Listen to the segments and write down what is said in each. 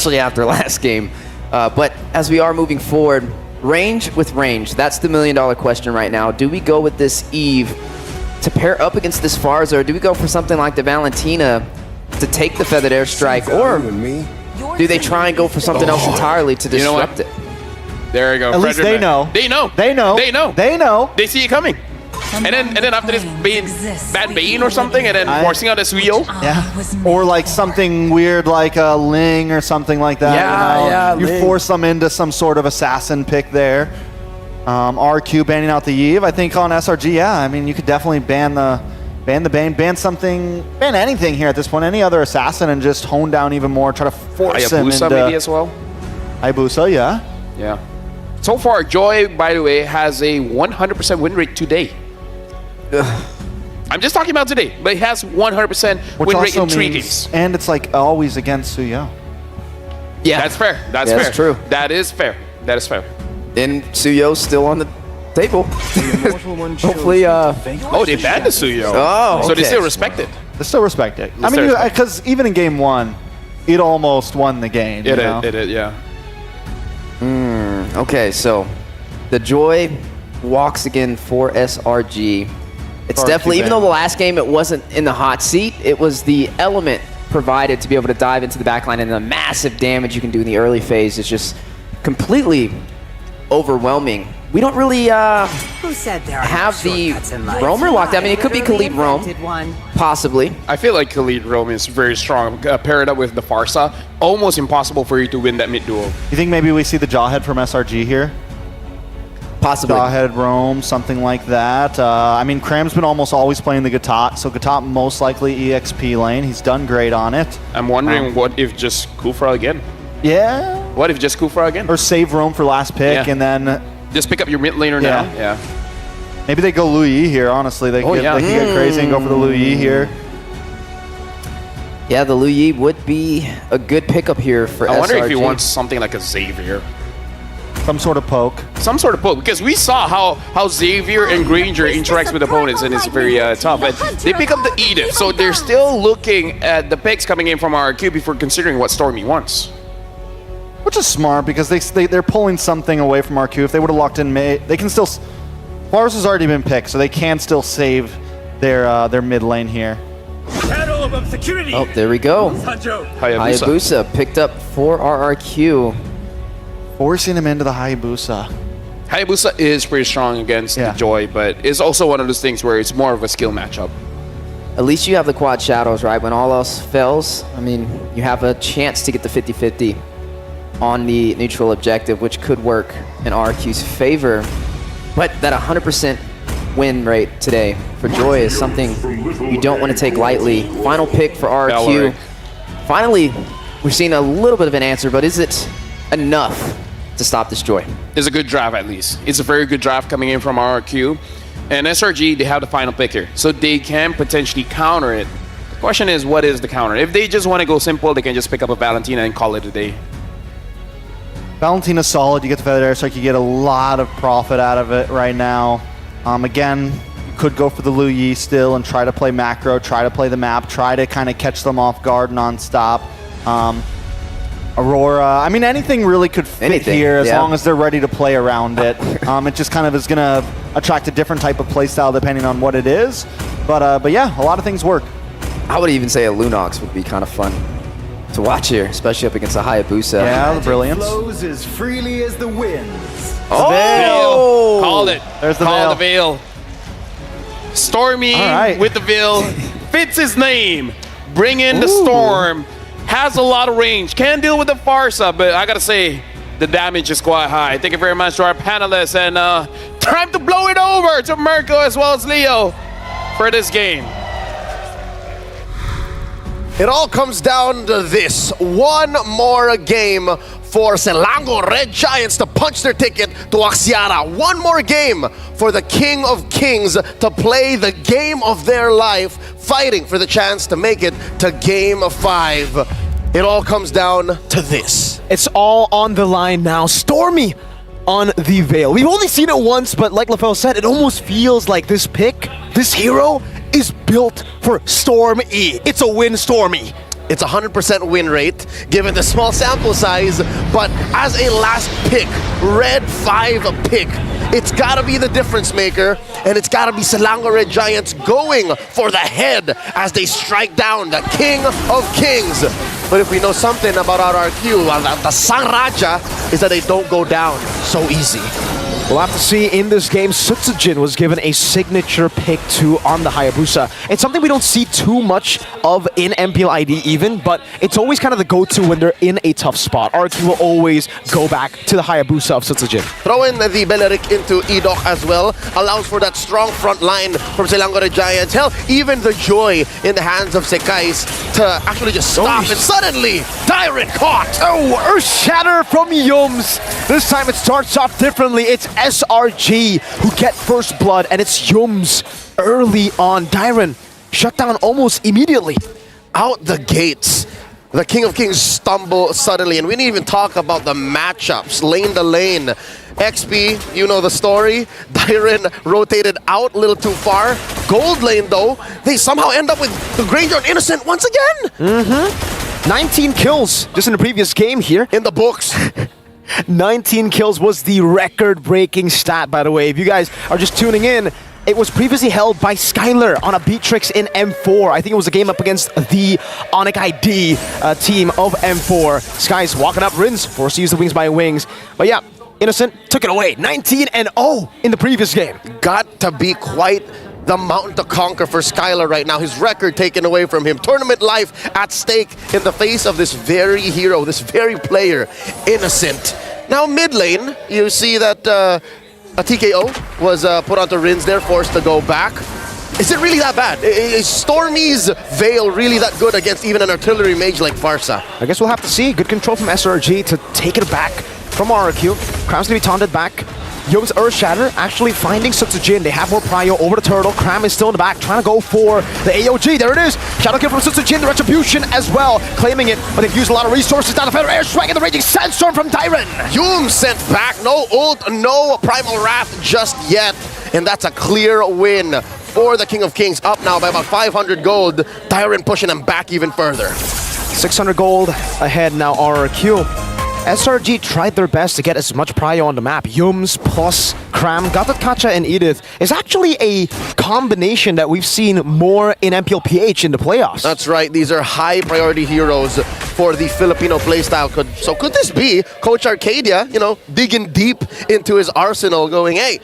especially after last game. But as we are moving forward, range with range, that's the million-dollar question right now. Do we go with this Eve to pair up against this Farza, or do we go for something like the Valentina to take the feathered airstrike, or do they try and go for something else entirely to disrupt it? There you go. At least they know. They know. They know. They know. They know. They see it coming. And then after this bad Bane or something, and then forcing out a Suyo. Yeah. Or like something weird like a Ling or something like that. Yeah, you know? You force them into some sort of assassin pick there. RQ banning out the Eve. I think on SRG, yeah. I mean, you could definitely ban the Bane, ban anything here at this point. Any other assassin and just hone down even more. Try to force him into... maybe as well. Hayabusa, yeah. Yeah. So far, Joy, by the way, has a 100% win rate today. I'm just talking about today, but he has 100% win rate in 3 games. And it's like always against Suyo. Yeah. That's fair. That's fair. That's true. That is fair. That is fair. And Suyo's still on the table. Hopefully, oh, they banned the Suyo. Oh, okay. So they still respect it. They still respect it. I mean, because even in game 1, it almost won the game. It did, yeah. Okay, so the Joy walks again for SRG. It's definitely, even though the last game it wasn't in the hot seat, it was the element provided to be able to dive into the backline, and the massive damage you can do in the early phase is just completely overwhelming. We don't really have the roamer locked. I mean, it could be Khalid Rome, possibly. I feel like Khalid Rome is very strong. Paired up with the Farsa, almost impossible for you to win that mid duel. You think maybe we see the Jawhead from SRG here? Possibly. Jawhead Rome, something like that. I mean, Cram's been almost always playing the Gatot, so Gatot most likely EXP lane. He's done great on it. I'm wondering what if just Kufra again? Yeah. What if just Kufra again? Or save Rome for last pick and then... Just pick up your mid laner now. Yeah. Maybe they go Lu Yi here, honestly. They could get crazy and go for the Lu Yi here. Yeah, the Lu Yi would be a good pickup here for SRG. I wonder if he wants something like a Xavier. Some sort of poke. Some sort of poke, because we saw how Xavier and Granger interacts with opponents, and it's very tough. But they pick up the Edith, so they're still looking at the picks coming in from RRQ before considering what Stormy wants. Which is smart, because they're pulling something away from RQ. If they would have locked in May, they can still... Flowers has already been picked, so they can still save their mid lane here. Oh, there we go. Hayabusa picked up for RRQ. Forcing him into the Hayabusa. Hayabusa is pretty strong against the Joy, but it's also one of those things where it's more of a skill matchup. At least you have the quad shadows, right? When all else fails, I mean, you have a chance to get the 50-50 on the neutral objective, which could work in RQ's favor. But that 100% win rate today for Joy is something you don't want to take lightly. Final pick for RRQ. Finally, we're seeing a little bit of an answer, but is it enough to stop this Joy? It's a good draft, at least. It's a very good draft coming in from RRQ. And SRG, they have the final pick here, so they can potentially counter it. The question is, what is the counter? If they just want to go simple, they can just pick up a Valentina and call it a day. Valentina's solid. You get the feathered airstrike. You get a lot of profit out of it right now. Again, you could go for the Lu Yi still and try to play macro, try to play the map, try to kind of catch them off guard non-stop. Aurora, I mean, anything really could fit here as long as they're ready to play around it. It just kind of is going to attract a different type of play style depending on what it is. But yeah, a lot of things work. I would even say a Lunox would be kind of fun to watch here, especially up against a Hayabusa. Yeah, the brilliance. Flows as freely as the winds. Oh! Called it. There's the Call the veil. Stormy with the veil. Fits his name. Bring in the storm. Has a lot of range. Can deal with the Farsa, but I gotta say, the damage is quite high. Thank you very much to our panelists, and time to blow it over to Mirko as well as Leo for this game. It all comes down to this. One more game for Selangor Red Giants to punch their ticket to Axiara. One more game for the King of Kings to play the game of their life, fighting for the chance to make it to Game 5. It all comes down to this. It's all on the line now. Stormy on the Veil. We've only seen it once, but like LaFell said, it almost feels like this pick, this hero, is built for Storm E. It's a win, Stormy. It's 100% win rate, given the small sample size, but as a last pick, Red 5 pick, it's gotta be the difference maker, and it's gotta be Selangor Red Giants going for the head as they strike down the King of Kings. But if we know something about RRQ, the Sang Raja, is that they don't go down so easy. We'll have to see in this game. Sutsujin was given a signature pick too on the Hayabusa. It's something we don't see too much of in MPL ID even, but it's always kind of the go-to when they're in a tough spot. RRQ will always go back to the Hayabusa of Sutsujin. Throw in the Belerik into Edok as well. Allows for that strong front line from Selangor Giants. Hell, even the joy in the hands of Sekais to actually just stop. And suddenly, Tyrant caught. Oh, Earth Shatter from Yums. This time it starts off differently. It's SRG who get first blood, and it's Yums early on. Dyron shut down almost immediately. Out the gates, the King of Kings stumble suddenly, and we didn't even talk about the matchups, lane to lane. XP, you know the story. Dyron rotated out a little too far. Gold lane, though, they somehow end up with the Granger and Innocent once again. 19 kills just in the previous game here. In the books. 19 kills was the record-breaking stat, by the way. If you guys are just tuning in, it was previously held by Skylar on a Beatrix in M4. I think it was a game up against the Onic ID team of M4. Sky's walking up, Rins forced to use the wings by wings. But yeah, Innocent took it away. 19-0 in the previous game. Got to be quite the mountain to conquer for Skylar right now. His record taken away from him. Tournament life at stake in the face of this very hero, this very player, Innocent. Now mid lane, you see that a TKO was put onto Rins. They're forced to go back. Is it really that bad? Is Stormy's Veil really that good against even an artillery mage like Farsa? I guess we'll have to see. Good control from SRG to take it back from RRQ. Cram's gonna be taunted back. Yum's Earth Shatter actually finding Sutsujin. They have more prio over the turtle. Cram is still in the back, trying to go for the AOG. There it is. Shadow kill from Sutsujin. The Retribution as well, claiming it, but they've used a lot of resources down the Feather Airstrike and the Raging Sandstorm from Dyron. Yum sent back. No ult, no Primal Wrath just yet. And that's a clear win for the King of Kings. Up now by about 500 gold. Dyron pushing them back even further. 600 gold ahead now, RRQ. SRG tried their best to get as much prio on the map. Yums plus Cram, Kacha and Edith is actually a combination that we've seen more in MPLPH in the playoffs. That's right. These are high priority heroes for the Filipino playstyle. So could this be Coach Arcadia, you know, digging deep into his arsenal going, hey,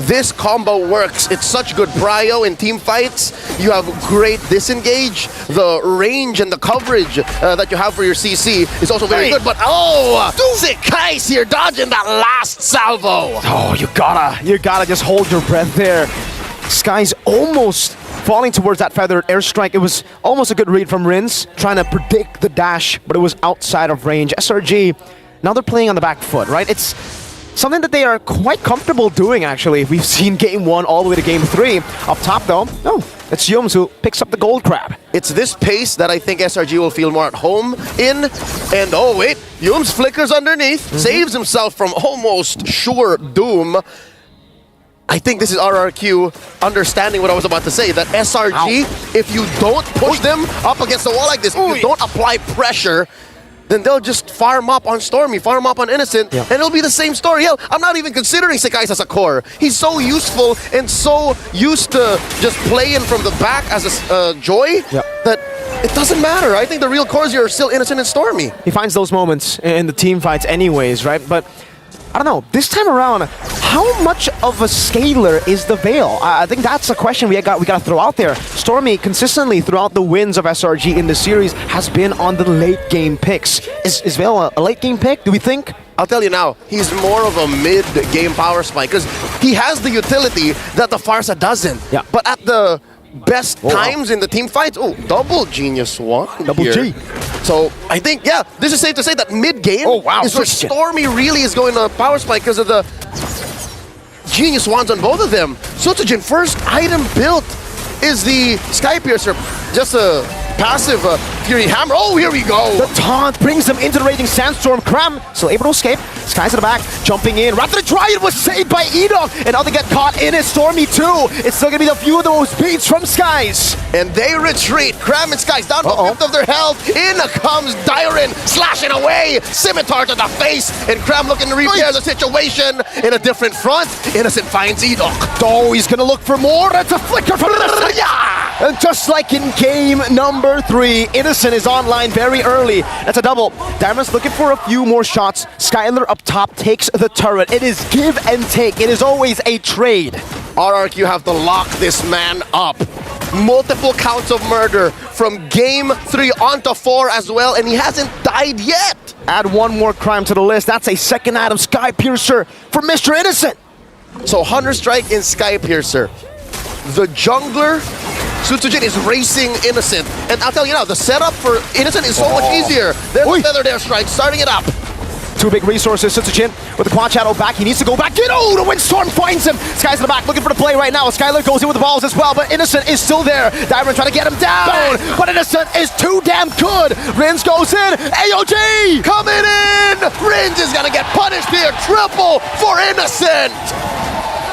this combo works. It's such good prio in team fights. You have great disengage. The range and the coverage that you have for your CC is also very good. But Sekais here dodging that last salvo. Oh, you gotta just hold your breath there. Sky's almost falling towards that feathered airstrike. It was almost a good read from Rins, trying to predict the dash, but it was outside of range. SRG, now they're playing on the back foot, right? It's something that they are quite comfortable doing, actually. We've seen game 1 all the way to game 3. Up top, though, it's Yums who picks up the gold crab. It's this pace that I think SRG will feel more at home in. And oh wait, Yums flickers underneath, saves himself from almost sure doom. I think this is RRQ understanding what I was about to say, that SRG, if you don't push them up against the wall like this, if you don't apply pressure, then they'll just farm up on Stormy, farm up on Innocent, and it'll be the same story. Hell, I'm not even considering Sekais as a core. He's so useful and so used to just playing from the back as a Joy that it doesn't matter. I think the real cores here are still Innocent and Stormy. He finds those moments in the team fights anyways, right? But I don't know, this time around, how much of a scaler is the Veil? I think that's a question we got to throw out there. Stormy, consistently throughout the wins of SRG in the series, has been on the late game picks. Is Veil a late game pick, do we think? I'll tell you now, he's more of a mid-game power spike, because he has the utility that the Farsa doesn't. Yeah. But at the best times in the team fights, double Genius One. Double G. So I think, this is safe to say that mid-game is where Christian. Stormy really is going to power spike because of the Genius Wands on both of them. Sutsujin, first item built is the Sky Piercer. Just a passive Fury Hammer. Oh, here we go. The taunt brings them into the Raging Sandstorm. Cram still able to escape. Sky's in the back, jumping in. Rather than try, it was saved by Edok. And now they get caught in it. Stormy too. It's still gonna be the few of those beats from Skies. And they retreat. Cram and Skies down to a fifth of their health. In comes Dyron, slashing away. Scimitar to the face. And Cram looking to repair the situation in a different front. Innocent finds Edok. Oh, he's gonna look for more. That's a flicker from Innocent. And just like in game number 3, Innocent is online very early. That's a double. Diamond's looking for a few more shots. Skylar up top takes the turret. It is give and take. It is always a trade. RRQ have to lock this man up. Multiple counts of murder from game 3 onto 4 as well, and he hasn't died yet. Add one more crime to the list. That's a second item, Sky Piercer for Mr. Innocent. So Hunter Strike in Sky Piercer. The jungler, Sutsujin, is racing Innocent. And I'll tell you now, the setup for Innocent is so much easier. There's a Feathered Airstrike starting it up. Two big resources, Sutsujin with the Quad Shadow back. He needs to go back in. Oh, the Windstorm finds him. Sky's in the back looking for the play right now. Skylar goes in with the balls as well, but Innocent is still there. Diamond trying to get him down, but Innocent is too damn good. Rins goes in. AOG coming in. Rins is gonna get punished here. Triple for Innocent.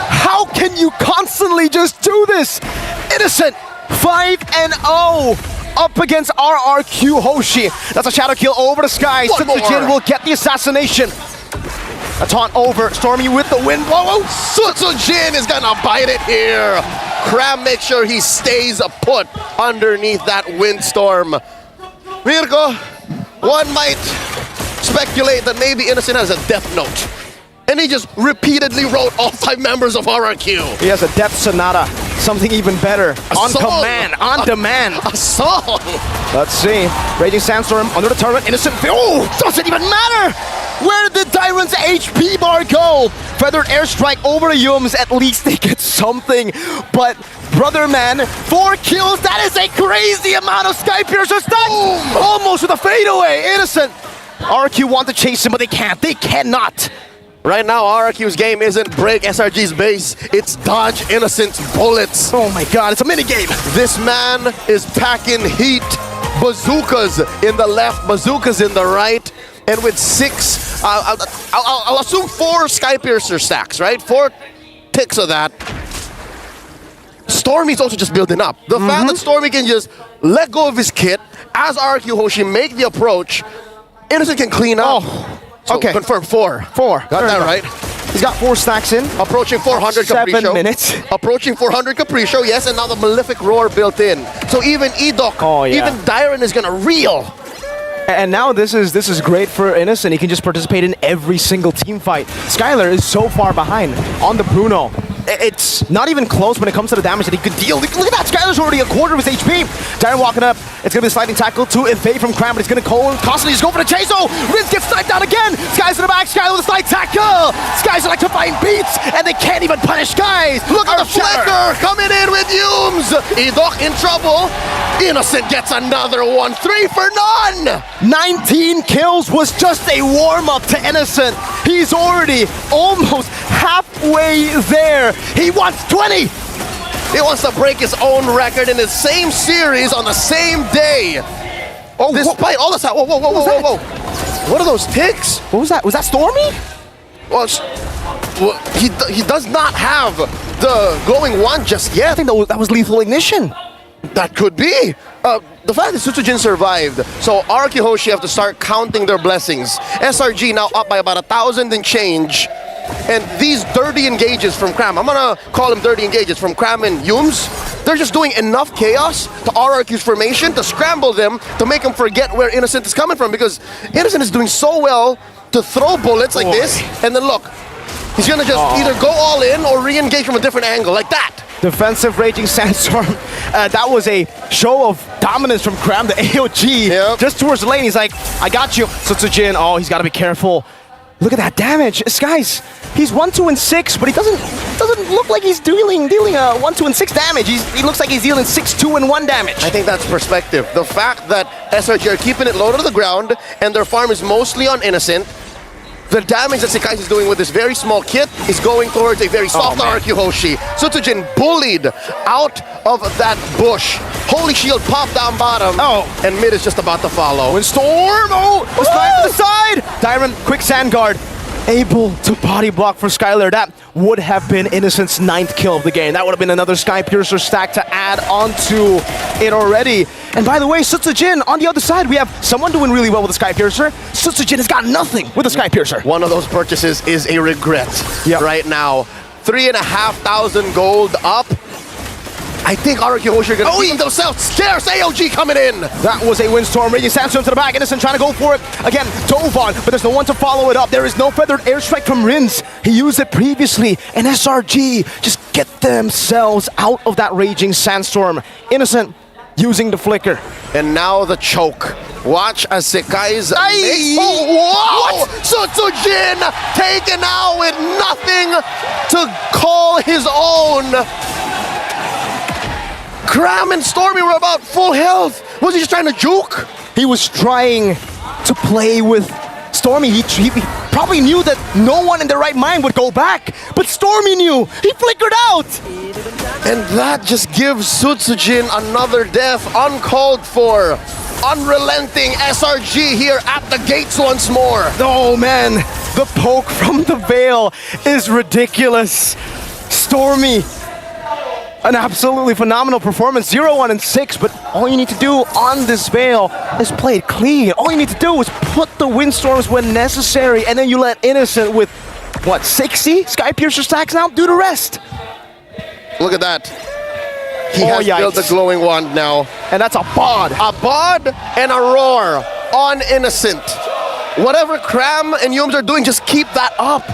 How can you constantly just do this? Innocent 5-0. Up against RRQ Hoshi. That's a shadow kill over the Sky. Sutsujin will get the assassination. A taunt over. Stormy with the wind blow. Sutsujin is gonna bite it here. Cram makes sure he stays put underneath that windstorm. Mirko, one might speculate that maybe Innocent has a death note. And he just repeatedly wrote all 5 members of RRQ. He has a death sonata. Something even better. On command, on demand. A song. Let's see. Raging Sandstorm under the turret. Innocent. Oh, doesn't even matter. Where did Dyron's HP bar go? Feathered Airstrike over the Yums. At least they get something. But brother man, 4 kills. That is a crazy amount of Sky Piercer stacks. Almost with a fadeaway. Innocent. RRQ want to chase him, but they can't. They cannot. Right now, RRQ's game isn't break SRG's base, it's dodge Innocent's bullets. Oh my god, it's a minigame. This man is packing heat. Bazookas in the left, bazookas in the right. And with 6, I'll assume 4 Sky Piercer stacks, right? 4 ticks of that. Stormy's also just building up. The fact that Stormy can just let go of his kit, as RRQ Hoshi make the approach, Innocent can clean up. So okay. Confirm 4. 4. Got that right. He's got 4 stacks in. Approaching 400 Capriccio. 7 minutes. Approaching 400 Capriccio, yes, and now the Malefic Roar built in. So even Edok, even Dyron is gonna reel. And now this is great for Innocent. He can just participate in every single team fight. Skylar is so far behind on the Bruno. It's not even close when it comes to the damage that he could deal. Look at that, Skylar's already a quarter of his HP. Dyron walking up. It's gonna be a sliding tackle to evade from Cram, but he's gonna constantly just go for the chase. Oh, Riz gets sniped down again. Sky's in the back, Skylar with a slide tackle. Sky's like to find beats, and they can't even punish Skies. Look at the flicker coming in with Yums. Edok in trouble. Innocent gets another one. 3 for none. 19 kills was just a warm-up to Innocent. He's already almost halfway there. He wants 20. He wants to break his own record in the same series on the same day. Oh, despite all this, whoa. What are those ticks? What was that? Was that Stormy? Well, he does not have the glowing wand just yet. I think that was Lethal Ignition. That could be. The fact that Sutsujin survived, so RRQ Hoshi have to start counting their blessings. SRG now up by about 1,000 and change. And these dirty engages from Cram, I'm gonna call them dirty engages from Cram and Yums, they're just doing enough chaos to RRQ's formation to scramble them to make them forget where Innocent is coming from, because Innocent is doing so well to throw bullets like this, and then look, he's gonna just either go all in or re-engage from a different angle, like that. Defensive Raging Sandstorm. That was a show of dominance from Cram, the AOG. Yep. Just towards the lane, he's like, I got you. Sutsujin, oh, he's got to be careful. Look at that damage. Skies, he's 1, 2, and 6, but he doesn't look like he's dealing 1, 2, and 6 damage. He looks like he's dealing 6, 2, and 1 damage. I think that's perspective. The fact that SRG are keeping it low to the ground and their farm is mostly on Innocent, the damage that Sekai's is doing with this very small kit is going towards a very soft RRQ Hoshi. Sutsujin bullied out of that bush. Holy shield popped down bottom. And mid is just about to follow. Windstorm! The snipe to the side! Dyron, quick sand guard. Able to body block for Skylar. That would have been Innocent's 9th kill of the game. That would have been another Sky Piercer stack to add onto it already. And by the way, Sutsujin, on the other side, we have someone doing really well with the Sky Piercer. Sutsujin has got nothing with the Sky Piercer. One of those purchases is a regret right now. 3,500 gold up. I think RRQ Hoshi are going to beat themselves. Scarce AOG coming in. That was a Windstorm. Raging Sandstorm to the back. Innocent trying to go for it. Again, dove on, but there's no one to follow it up. There is no feathered airstrike from Rins. He used it previously. And SRG just get themselves out of that Raging Sandstorm. Innocent using the flicker. And now the choke. Watch as Sekai's... Sutsujin taken out with nothing to call his own. Cram and Stormy were about full health. Was he just trying to juke? He was trying to play with Stormy. He probably knew that no one in their right mind would go back, but Stormy knew. He flickered out. And that just gives Sutsujin another death, uncalled for. Unrelenting SRG here at the gates once more. Oh man, the poke from the Veil is ridiculous. Stormy, an absolutely phenomenal performance, 0-1 and 6, but all you need to do on this Veil is play it clean. All you need to do is put the Windstorms when necessary, and then you let Innocent with, what, 60 Sky Piercer stacks now? Do the rest. Look at that. He has built the glowing wand now. And that's a bod. A bod and a roar on Innocent. Whatever Cram and Yums are doing, just keep that up.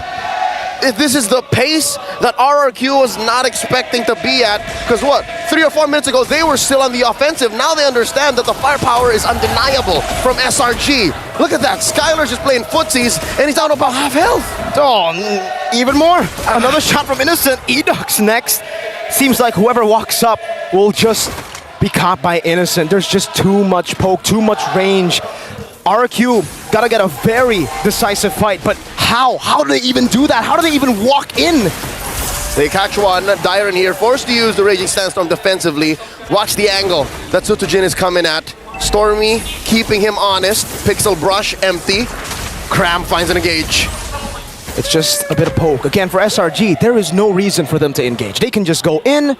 If this is the pace that RRQ was not expecting to be at, because what, 3 or 4 minutes ago, they were still on the offensive. Now they understand that the firepower is undeniable from SRG. Look at that, Skylar's just playing footsies, and he's down to about half health. Oh, even more. Another shot from Innocent. Edoc's next. Seems like whoever walks up will just be caught by Innocent. There's just too much poke, too much range. RRQ gotta get a very decisive fight, but how? How do they even do that? How do they even walk in? They catch one. Dyron here, forced to use the Raging Sandstorm defensively. Watch the angle that Sutsujin is coming at. Stormy keeping him honest. Pixel brush empty. Cram finds an engage. It's just a bit of poke. Again, for SRG, there is no reason for them to engage. They can just go in,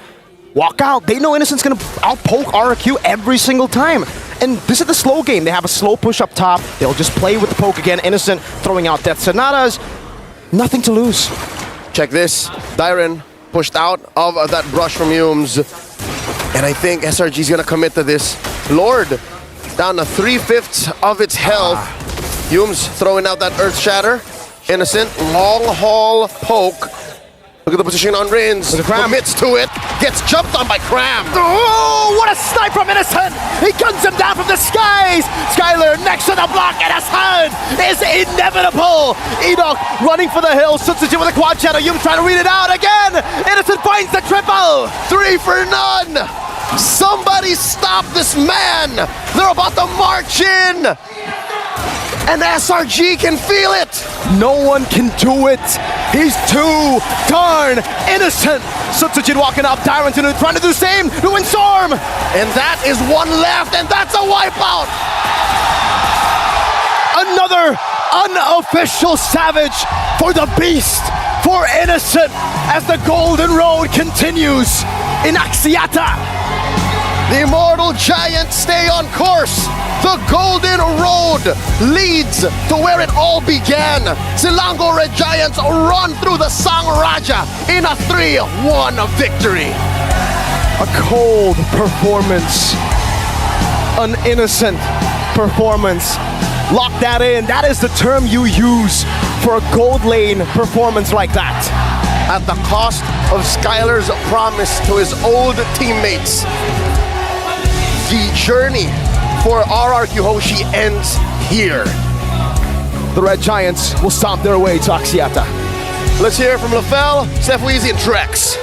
walk out. They know Innocent's gonna out-poke RRQ every single time. And this is the slow game. They have a slow push up top. They'll just play with the poke again. Innocent throwing out Death Sonatas. Nothing to lose. Check this. Dyron pushed out of that brush from Yums. And I think SRG's gonna commit to this. Lord down to 3/5 of its health. Yums throwing out that Earth Shatter. Innocent, long haul poke. Look at the position on Rins. Commits to it. Gets jumped on by Cram. Oh, what a snipe from Innocent! He guns him down from the skies! Skylar next to the block, and his hand is inevitable! Edoc running for the hill. Sutsujin with a quad shadow. Yum trying to read it out again! Innocent finds the triple! 3 for none! Somebody stop this man! They're about to march in! And SRG can feel it! No one can do it! He's too darn innocent! Sutsujin walking up, Dyron trying to do the same! The Windstorm! And that is one left, and that's a wipeout! Another unofficial savage for the Beast! For Innocent as the Golden Road continues in Axiata! The Immortal Giants stay on course! The Golden Road leads to where it all began. Selangor Red Giants run through the Sang Raja in a 3-1 victory. A cold performance. An innocent performance. Lock that in. That is the term you use for a gold lane performance like that. At the cost of Skylar's promise to his old teammates. The journey for RRQ Hoshi ends here. The Red Giants will stomp their way to Axiata. Let's hear from LaFell, Steph Weezy, and Trex.